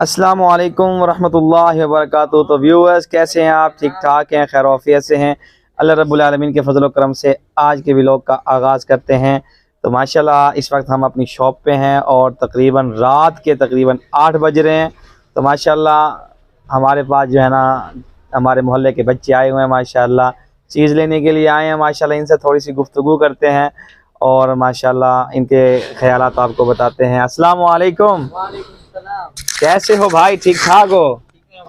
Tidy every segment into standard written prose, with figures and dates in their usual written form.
अस्सलामु अलैकुम वरहमतुल्लाहि वबरकातुहू। तो व्यूअर्स, कैसे हैं आप? ठीक ठाक हैं, खैर आफियत से हैं। अल्लाह रब्बुल आलमीन के फजल व करम से आज के व्लॉग का आगाज़ करते हैं। तो माशाल्लाह इस वक्त हम अपनी शॉप पे हैं और तकरीबन रात के 8 बज रहे हैं। तो माशाल्लाह हमारे पास जो है ना हमारे मोहल्ले के बच्चे आए हुए हैं, माशाल्लाह चीज़ लेने के लिए आए हैं। माशाल्लाह इनसे थोड़ी सी गुफ्तगू करते हैं और माशाल्लाह इनके ख्यालात आपको बताते हैं। अस्सलामु अलैकुम, कैसे हो भाई? ठीक ठाक हो?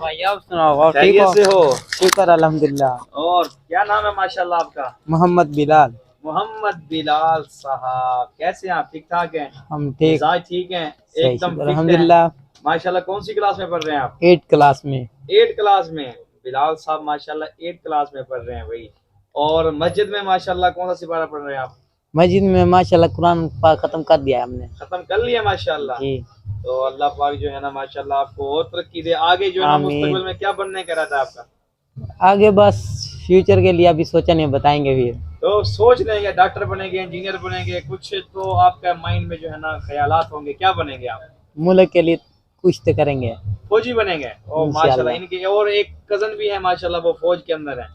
भाई आप सुनाओ, और ठीक खैरियत हो? से हो? शुक्र अल्हम्दुलिल्लाह। और क्या नाम है माशाल्लाह आपका? मोहम्मद बिलाल। मोहम्मद बिलाल साहब, कैसे हैं आप? ठीक ठाक हैं? हम ठीक, मिजाज ठीक हैं? सही एकदम शुक्र फिट हैं? अल्हम्दुलिल्लाह। माशाल्लाह कौन सी क्लास में पढ़ रहे हैं आप? 8 क्लास में। 8 क्लास में। बिलाल साहब माशाल्लाह 8 क्लास में पढ़ रहे हैं भाई। और मस्जिद में माशाल्लाह कौन सा सिपारा पढ़ रहे हैं आप? मस्जिद में माशाल्लाह कुरान पाक खत्म कर दिया है हमने खत्म कर लिया माशाल्लाह। जी। तो अल्लाह पाक जो है ना माशाल्लाह आपको और तरक्की दे। आगे जो है ना आमीन। मुस्तकबिल में क्या बनने का इरादा है आपका? आगे बस फ्यूचर के लिए अभी सोचा नहीं, बताएंगे फिर। तो सोच लेंगे, डॉक्टर बनेंगे, इंजीनियर बनेंगे, कुछ तो आपका माइंड में जो है ना ख्यालात होंगे। क्या बनेंगे आप? मुल्क के लिए कुछ तो करेंगे। फौजी बनेंगे। और माशाल्लाह इनके और एक कजन भी है माशाल्लाह, वो फौज के अंदर है।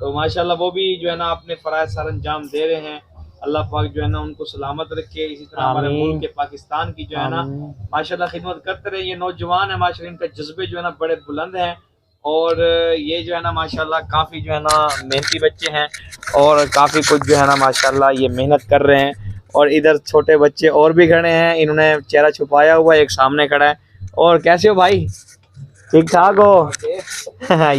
तो माशाल्लाह वो भी जो है ना अपने फराइज सर अंजाम दे रहे हैं। अल्लाह पाक जो है ना उनको सलामत रखे। इसी तरह हमारे मुल्क के पाकिस्तान की जो है ना माशाल्लाह खिदमत करते रहे। ये नौजवान है माशाल्लाह, इनका जज्बे जो है ना बड़े बुलंद हैं और ये जो है ना माशाल्लाह काफ़ी जो है ना मेहनती बच्चे हैं और काफ़ी कुछ जो है ना माशाल्लाह ये मेहनत कर रहे हैं। और इधर छोटे बच्चे और भी खड़े हैं, इन्होंने चेहरा छुपाया हुआ है, एक सामने खड़ा है। और कैसे हो भाई? ठीक ठाक हो?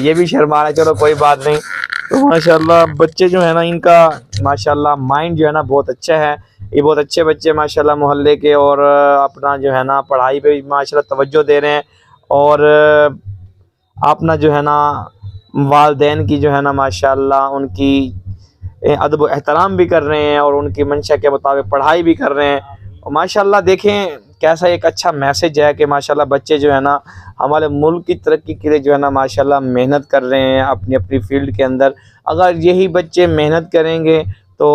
ये भी शर्मा रहा है, चलो कोई बात नहीं। तो माशाल्लाह बच्चे जो है ना इनका माशाल्लाह माइंड जो है ना बहुत अच्छा है। ये बहुत अच्छे बच्चे माशाल्लाह मोहल्ले के और अपना जो है ना पढ़ाई पे भी माशाल्लाह तवज्जो दे रहे हैं और अपना जो है ना वालदैन की जो है ना माशाल्लाह उनकी अदब एहतराम भी कर रहे हैं और उनकी मंशा के मुताबिक पढ़ाई भी कर रहे हैं। और माशाल्लाह देखें कैसा एक अच्छा मैसेज है कि माशाल्लाह बच्चे जो है ना हमारे मुल्क की तरक्की के लिए जो है ना माशाल्लाह मेहनत कर रहे हैं अपनी अपनी फील्ड के अंदर। अगर यही बच्चे मेहनत करेंगे तो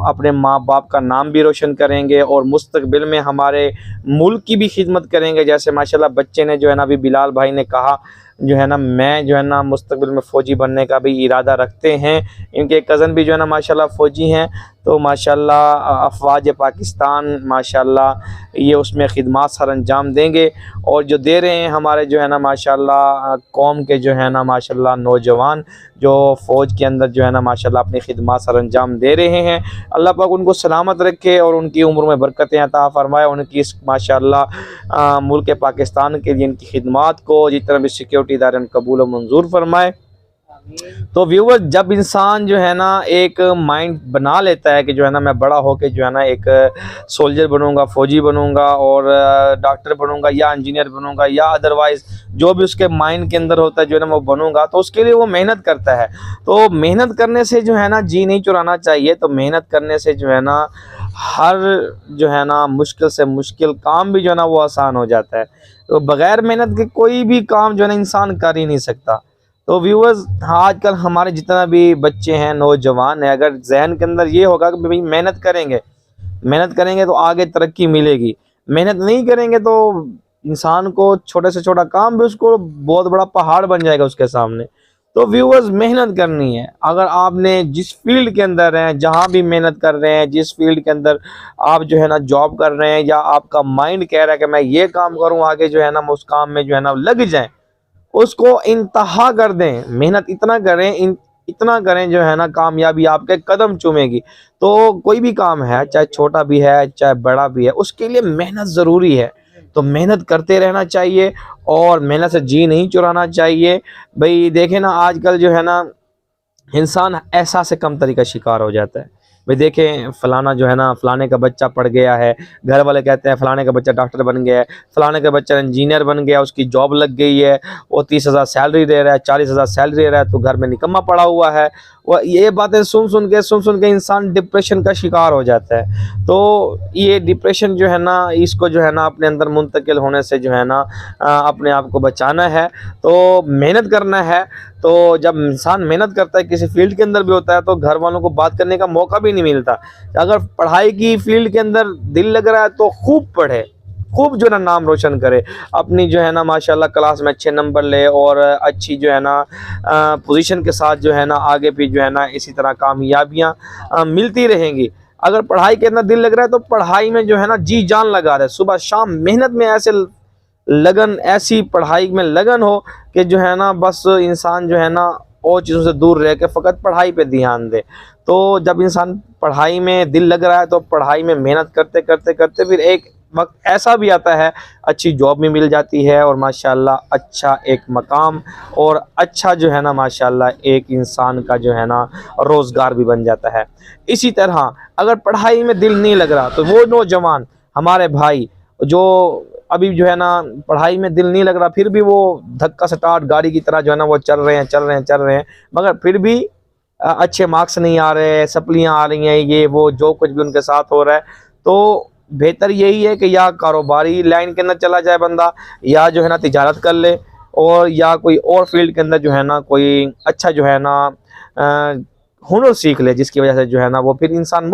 अपने माँ बाप का नाम भी रोशन करेंगे और मुस्तकबिल में हमारे मुल्क की भी खिदमत करेंगे। जैसे माशाल्लाह बच्चे ने जो है ना अभी बिलाल भाई ने कहा जो है ना मैं जो है ना मुस्तकबिल में फ़ौजी बनने का भी इरादा रखते हैं। इनके कज़न भी जो है ना माशाल्लाह फ़ौजी हैं। तो माशाल्लाह अफ़वाज पाकिस्तान माशाल्लाह ये उसमें खिदमत सर अंजाम देंगे और जो दे रहे हैं हमारे जो है ना माशाल्लाह कौम के जो है ना माशाल्लाह नौजवान जो फ़ौज के अंदर जो है ना माशाल्लाह अपनी खिदमत सर अंजाम दे रहे हैं। अल्लाह पाक उनको सलामत रखे और उनकी उम्र में बरकतें अता फ़रमाए। उनकी इस माशाल्लाह मुल्क पाकिस्तान के लिए इनकी खिदमत को जितना भी सिक्योरिटी इदारे कबूल व मंजूर फरमाए। तो व्यूवर, जब इंसान जो है ना एक माइंड बना लेता है कि जो है ना मैं बड़ा होके जो है ना एक सोल्जर बनूंगा, फ़ौजी बनूंगा और डॉक्टर बनूंगा या इंजीनियर बनूंगा या अदरवाइज़ जो भी उसके माइंड के अंदर होता है जो है ना वो बनूंगा, तो उसके लिए वो मेहनत करता है। तो मेहनत करने से जो है ना जी नहीं चुराना चाहिए। तो मेहनत करने से जो है ना हर जो है ना मुश्किल से मुश्किल काम भी जो है ना वो आसान हो जाता है। तो बग़ैर मेहनत के कोई भी काम जो है ना इंसान कर ही नहीं सकता। तो व्यूअर्स, आजकल हमारे जितना भी बच्चे हैं, नौजवान हैं, अगर जहन के अंदर ये होगा कि भाई मेहनत करेंगे तो आगे तरक्की मिलेगी। मेहनत नहीं करेंगे तो इंसान को छोटे से छोटा काम भी उसको बहुत बड़ा पहाड़ बन जाएगा उसके सामने। तो व्यूअर्स, मेहनत करनी है। अगर आपने जिस फील्ड के अंदर हैं, जहाँ भी मेहनत कर रहे हैं, जिस फील्ड के अंदर आप जो है ना जॉब कर रहे हैं या आपका माइंड कह रहा है कि मैं ये काम करूँ, आगे जो है ना उस काम में जो है ना लग जाएं, उसको इंतहा कर दें। मेहनत इतना करें जो है ना कामयाबी आपके कदम चूमेगी। तो कोई भी काम है, चाहे छोटा भी है चाहे बड़ा भी है, उसके लिए मेहनत ज़रूरी है। तो मेहनत करते रहना चाहिए और मेहनत से जी नहीं चुराना चाहिए। भाई देखें ना आजकल जो है ना इंसान एहसास से कम तरीका शिकार हो जाता है। भाई देखें फ़लाना जो है ना फ़लाने का बच्चा पढ़ गया है, घर वाले कहते हैं फ़लाने का बच्चा डॉक्टर बन गया है, फ़लाने का बच्चा इंजीनियर बन गया, उसकी जॉब लग गई है, वो 30,000 सैलरी दे रहा है, 40,000 सैलरी दे रहा है, तो घर में निकम्मा पड़ा हुआ है। वह ये बातें सुन सुन के इंसान डिप्रेशन का शिकार हो जाता है। तो ये डिप्रेशन जो है ना इसको जो है ना अपने अंदर मुंतकिल होने से जो है ना अपने आप को बचाना है। तो मेहनत करना है। तो जब इंसान मेहनत करता है किसी फील्ड के अंदर भी होता है तो घर वालों को बात करने का मौका भी नहीं मिलता। अगर पढ़ाई की फील्ड के अंदर दिल लग रहा है तो खूब पढ़े, खूब जो है ना नाम रोशन करे, अपनी जो है ना माशाल्लाह क्लास में अच्छे नंबर ले और अच्छी जो है ना पोजीशन के साथ जो है ना आगे भी जो है ना इसी तरह कामयाबियाँ मिलती रहेंगी। अगर पढ़ाई के अंदर दिल लग रहा है तो पढ़ाई में जो है ना जी जान लगा रहे, सुबह शाम मेहनत में ऐसे लगन, ऐसी पढ़ाई में लगन हो कि जो है ना बस इंसान जो है ना और चीज़ों से दूर रह के फ़कत पढ़ाई पे ध्यान दे। तो जब इंसान पढ़ाई में दिल लग रहा है तो पढ़ाई में मेहनत करते करते करते फिर एक वक्त ऐसा भी आता है अच्छी जॉब में मिल जाती है और माशाल्लाह अच्छा एक मकाम और अच्छा जो है ना माशाल्लाह एक इंसान का जो है ना रोज़गार भी बन जाता है। इसी तरह अगर पढ़ाई में दिल नहीं लग रहा तो वो नौजवान हमारे भाई जो अभी जो है ना पढ़ाई में दिल नहीं लग रहा फिर भी वो धक्का स्टार्ट गाड़ी की तरह जो है ना वो चल रहे हैं मगर फिर भी अच्छे मार्क्स नहीं आ रहे, सप्लियाँ आ रही हैं, ये वो जो कुछ भी उनके साथ हो रहा है, तो बेहतर यही है कि या कारोबारी लाइन के अंदर चला जाए बंदा, या जो है ना तिजारत कर ले, और या कोई और फील्ड के अंदर जो है ना कोई अच्छा जो है ना हुनर सीख ले, जिसकी वजह से जो है ना वो फिर इंसान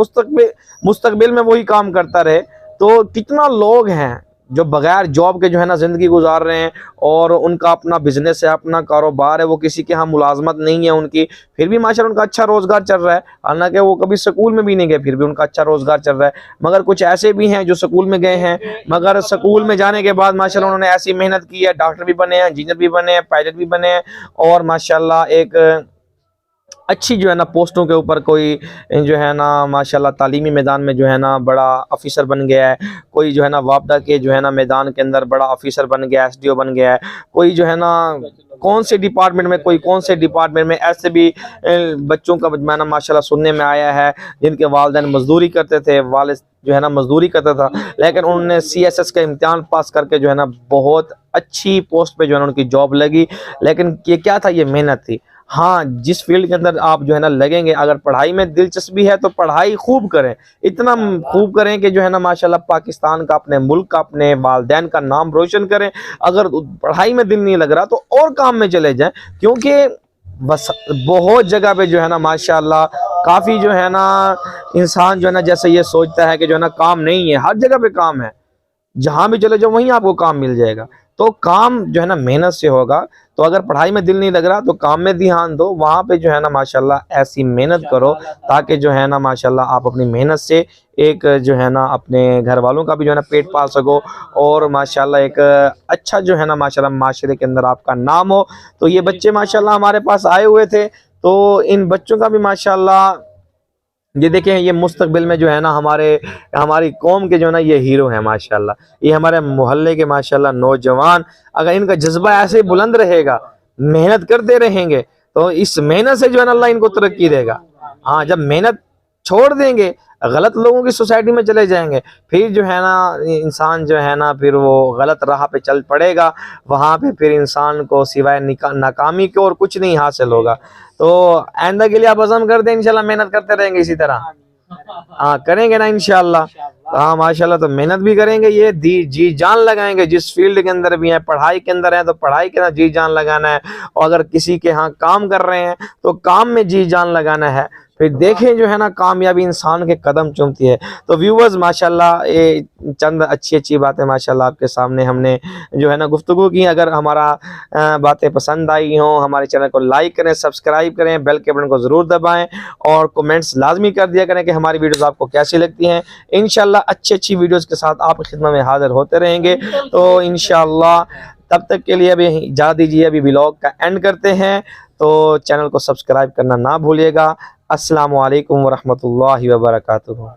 मुस्तकबिल में वही काम करता रहे। तो कितना लोग हैं जो बगैर जॉब के जो है ना ज़िंदगी गुजार रहे हैं और उनका अपना बिजनेस है, अपना कारोबार है, वो किसी के यहाँ मुलाजमत नहीं है उनकी, फिर भी माशाल्लाह उनका अच्छा रोज़गार चल रहा है। हालांकि वो कभी स्कूल में भी नहीं गए फिर भी उनका अच्छा रोज़गार चल रहा है। मगर कुछ ऐसे भी हैं जो स्कूल में गए हैं मगर स्कूल में जाने के बाद माशाल्लाह उन्होंने ऐसी मेहनत की है, डॉक्टर भी बने हैं, इंजीनियर भी बने हैं, पायलट भी बने हैं और माशाल्लाह एक अच्छी जो है ना पोस्टों के ऊपर कोई जो है ना माशाल्लाह तालीमी मैदान में जो है ना बड़ा ऑफिसर बन गया है, कोई जो है ना वापडा के जो है ना मैदान के अंदर बड़ा ऑफिसर बन गया है, एसडीओ बन गया है, कोई जो है ना कौन से डिपार्टमेंट में, कोई कौन से डिपार्टमेंट में, ऐसे भी बच्चों का मैंने माशाल्लाह सुनने में आया है जिनके वालिदैन मजदूरी करते थे, वालिद जो है ना मजदूरी करता था, लेकिन उन्होंने CSS का इम्तिहान पास करके जो है ना बहुत अच्छी पोस्ट पे जो है ना उनकी जॉब लगी। लेकिन ये क्या था, ये मेहनत थी। हाँ, जिस फील्ड के अंदर आप जो है ना लगेंगे, अगर पढ़ाई में दिलचस्पी है तो पढ़ाई खूब करें, इतना खूब करें कि जो है ना माशाल्लाह पाकिस्तान का, अपने मुल्क का, अपने वालिदैन का नाम रोशन करें। अगर पढ़ाई में दिल नहीं लग रहा तो और काम में चले जाएं, क्योंकि बस बहुत जगह पे जो है ना माशाल्लाह काफ़ी जो है ना इंसान जो है ना जैसे ये सोचता है कि जो है ना काम नहीं है, हर जगह पे काम है, जहाँ भी चले जाओ वहीं आपको काम मिल जाएगा। तो काम जो है ना मेहनत से होगा। तो अगर पढ़ाई में दिल नहीं लग रहा तो काम में ध्यान दो, वहाँ पे जो है ना माशाल्लाह ऐसी मेहनत करो ताकि जो है ना माशाल्लाह आप अपनी मेहनत से एक जो है ना अपने घर वालों का भी जो है ना पेट पाल सको और माशाल्लाह एक अच्छा जो है ना माशाल्लाह माशरे के अंदर आपका नाम हो। तो ये बच्चे माशाल्लाह हमारे पास आए हुए थे, तो इन बच्चों का भी माशाल्लाह ये देखें, ये मुस्तकबिल में जो है ना हमारी कौम के जो है ना ये हीरो है माशाल्लाह। ये हमारे मोहल्ले के माशाल्लाह नौजवान, अगर इनका जज्बा ऐसे ही बुलंद रहेगा, मेहनत करते रहेंगे तो इस मेहनत से जो है ना अल्लाह इनको तरक्की देगा। हाँ, जब मेहनत छोड़ देंगे, गलत लोगों की सोसाइटी में चले जाएंगे, फिर जो है ना इंसान जो है ना फिर वो गलत राह पे चल पड़ेगा, वहाँ पे फिर इंसान को सिवाय नाकामी के और कुछ नहीं हासिल होगा। तो आइंदा के लिए आप अज़म कर दें, इंशाल्लाह मेहनत करते रहेंगे इसी तरह। हाँ, करेंगे ना इंशाल्लाह। हाँ माशाल्लाह, तो मेहनत भी करेंगे, ये जी जान लगाएंगे, जिस फील्ड के अंदर भी है, पढ़ाई के अंदर है तो पढ़ाई के अंदर जी जान लगाना है, और अगर किसी के यहाँ काम कर रहे हैं तो काम में जी जान लगाना है। फिर देखें जो है ना कामयाबी इंसान के कदम चूमती है। तो व्यूवर्स माशाल्लाह ये चंद अच्छी बातें माशाल्लाह आपके सामने हमने जो है ना गुफ्तगू की। अगर हमारा बातें पसंद आई हों, हमारे चैनल को लाइक करें, सब्सक्राइब करें, बेल के बटन को ज़रूर दबाएं और कमेंट्स लाजमी कर दिया करें कि हमारी वीडियोस आपको कैसी लगती हैं। इंशाल्लाह अच्छी वीडियोस के साथ आपकी खिदमत में हाजिर होते रहेंगे। तो इंशाल्लाह तब तक के लिए अभी इजाज़त दीजिए, अभी व्लॉग का एंड करते हैं। तो चैनल को सब्सक्राइब करना ना भूलिएगा। अस्सलामु अलैकुम वरहमतुल्लाहि वबरकातुहू।